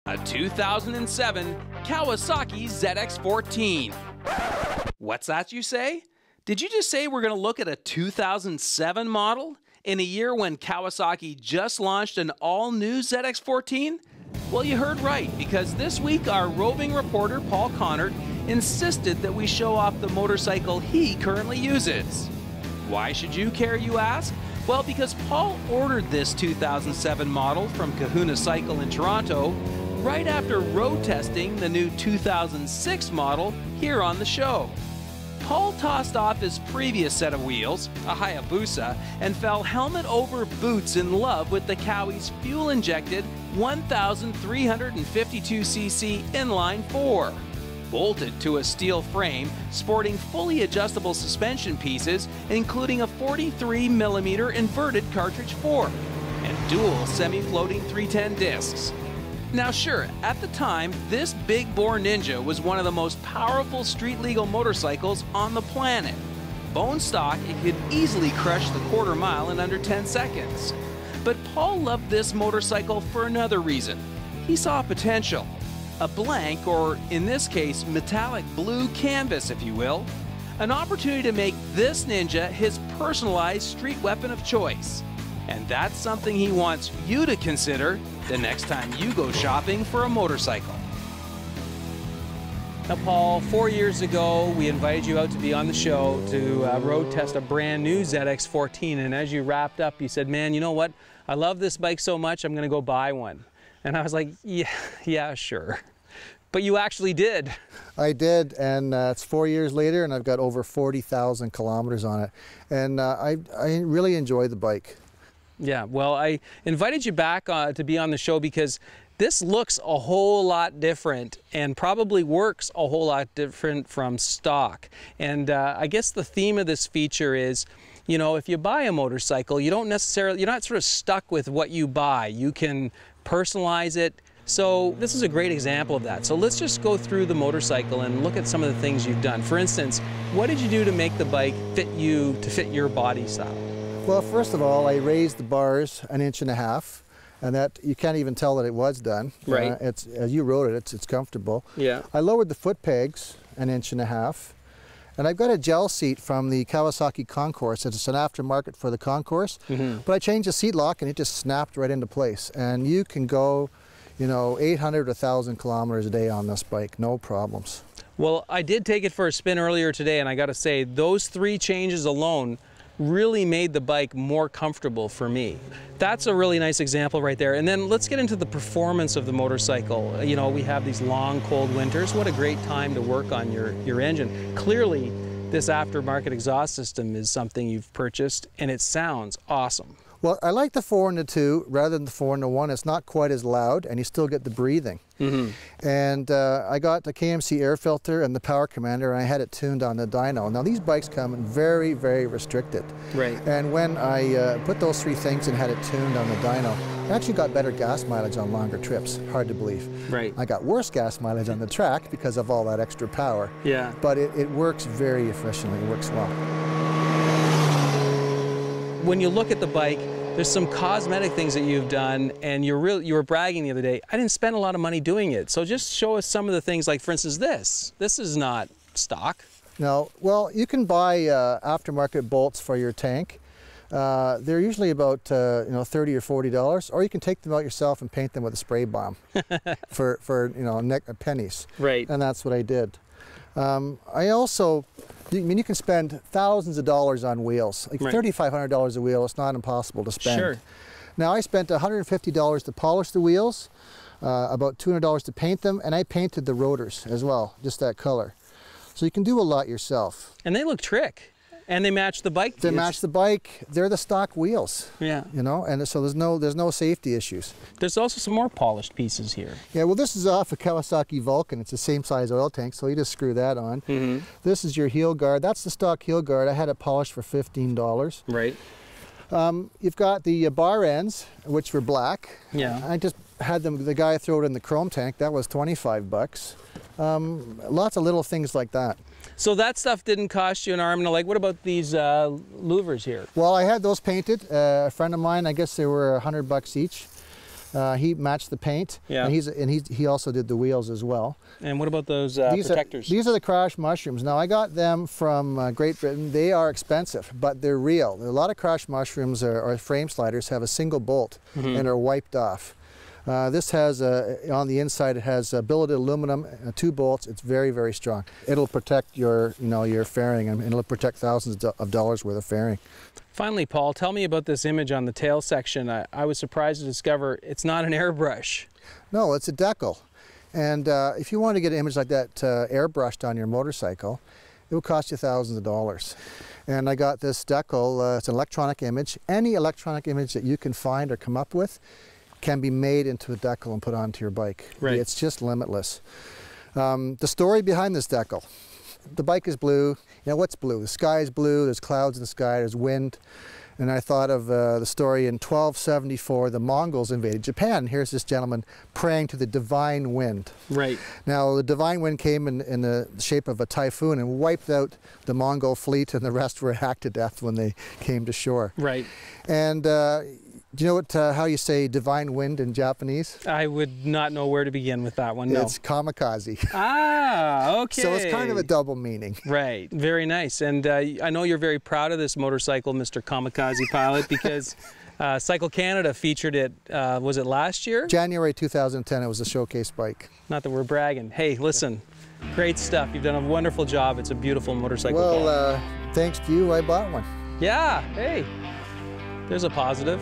A 2007 Kawasaki ZX14. What's that you say? Did you just say we're going to look at a 2007 model in a year when Kawasaki just launched an all-new ZX14? Well, you heard right, because this week our roving reporter Paul Connard insisted that we show off the motorcycle he currently uses. Why should you care, you ask? Well, because Paul ordered this 2007 model from Kahuna Cycle in Toronto right after road testing the new 2006 model here on the show. Paul tossed off his previous set of wheels, a Hayabusa, and fell helmet over boots in love with the Kawai's fuel-injected 1,352cc inline 4. Bolted to a steel frame, sporting fully adjustable suspension pieces, including a 43mm inverted cartridge fork, and dual semi-floating 310 discs. Now sure, at the time, this big-bore Ninja was one of the most powerful street-legal motorcycles on the planet. Bone stock, it could easily crush the quarter mile in under 10 seconds. But Paul loved this motorcycle for another reason. He saw potential. A blank, or in this case, metallic blue canvas, if you will. An opportunity to make this Ninja his personalized street weapon of choice. And that's something he wants you to consider the next time you go shopping for a motorcycle. Now, Paul, 4 years ago, we invited you out to be on the show to road test a brand new ZX14. And as you wrapped up, you said, man, you know what? I love this bike so much, I'm going to go buy one. And I was like, yeah, sure. But you actually did. I did, and it's 4 years later, and I've got over 40,000 kilometers on it. And I really enjoy the bike. Yeah, well, I invited you back to be on the show because this looks a whole lot different and probably works a whole lot different from stock. And I guess the theme of this feature is, you know, if you buy a motorcycle, you're not sort of stuck with what you buy. You can personalize it. So this is a great example of that. So let's just go through the motorcycle and look at some of the things you've done. For instance, what did you do to make the bike fit you, to fit your body style? Well, first of all, I raised the bars 1.5 inches, and that you can't even tell that it was done. Right. It's as you rode it, it's comfortable. Yeah. I lowered the foot pegs 1.5 inches, and I've got a gel seat from the Kawasaki Concourse. It's an aftermarket for the Concourse, but I changed the seat lock and it just snapped right into place. And you can go, you know, 800 to 1,000 kilometers a day on this bike, no problems. Well, I did take it for a spin earlier today, and I got to say, those 3 changes alone really made the bike more comfortable for me. That's a really nice example right there. And then let's get into the performance of the motorcycle. You know, we have these long, cold winters. What a great time to work on your engine. Clearly, this aftermarket exhaust system is something you've purchased, and it sounds awesome. Well, I like the 4 in the 2 rather than the 4 in the 1. It's not quite as loud, and you still get the breathing. And I got the KMC air filter and the power commander, and I had it tuned on the dyno. Now these bikes come very, very restricted. Right. And when I put those 3 things and had it tuned on the dyno, I actually got better gas mileage on longer trips. Hard to believe. Right. I got worse gas mileage on the track because of all that extra power. Yeah. But it works very efficiently. It works well. When you look at the bike, there's some cosmetic things that you've done, and you were bragging the other day, I didn't spend a lot of money doing it. So just show us some of the things, like for instance this. This is not stock. No, well, you can buy aftermarket bolts for your tank. They're usually about $30 or $40, or you can take them out yourself and paint them with a spray bomb for pennies. Right. And that's what I did. I also, you can spend thousands of dollars on wheels, like $3,500 a wheel. It's not impossible to spend. Sure. Now I spent $150 to polish the wheels, about $200 to paint them, and I painted the rotors as well, just that color. So you can do a lot yourself. And they look trick. And they match the bike. They match the bike. They're the stock wheels. Yeah. You know, and so there's no safety issues. There's also some more polished pieces here. Yeah, well, this is off a Kawasaki Vulcan. It's the same size oil tank, so you just screw that on. This is your heel guard. That's the stock heel guard. I had it polished for $15. Right. You've got the bar ends, which were black. Yeah. I just had the guy throw it in the chrome tank. That was 25 bucks. Lots of little things like that. So that stuff didn't cost you an arm and a leg. What about these louvers here? Well, I had those painted. A friend of mine, I guess they were $100 each. He matched the paint, Yeah. and he also did the wheels as well. And what about those protectors? These are the crash mushrooms. Now I got them from Great Britain. They are expensive, but they're real. A lot of crash mushrooms or frame sliders have a single bolt and are wiped off. This has, on the inside, it has billet aluminum, 2 bolts. It's very, very strong. It'll protect your fairing, and it'll protect thousands of dollars worth of fairing. Finally, Paul, tell me about this image on the tail section. I was surprised to discover it's not an airbrush. No, it's a decal. And if you want to get an image like that airbrushed on your motorcycle, it will cost you thousands of dollars. And I got this decal. It's an electronic image. Any electronic image that you can find or come up with can be made into a decal and put onto your bike. Right. It's just limitless. The story behind this decal. The bike is blue. You know, what's blue? The sky is blue, there's clouds in the sky, there's wind. And I thought of the story in 1274, the Mongols invaded Japan. Here's this gentleman praying to the divine wind. Right. Now, the divine wind came in the shape of a typhoon and wiped out the Mongol fleet, and the rest were hacked to death when they came to shore. Right. And do you know how you say divine wind in Japanese? I would not know where to begin with that one, no. It's kamikaze. Ah, okay. So it's kind of a double meaning. Right, very nice. And I know you're very proud of this motorcycle, Mr. Kamikaze Pilot, because Cycle Canada featured it, was it last year? January 2010, it was a showcase bike. Not that we're bragging. Hey, listen, great stuff. You've done a wonderful job. It's a beautiful motorcycle. Well, thanks to you, I bought one. Yeah, hey, there's a positive.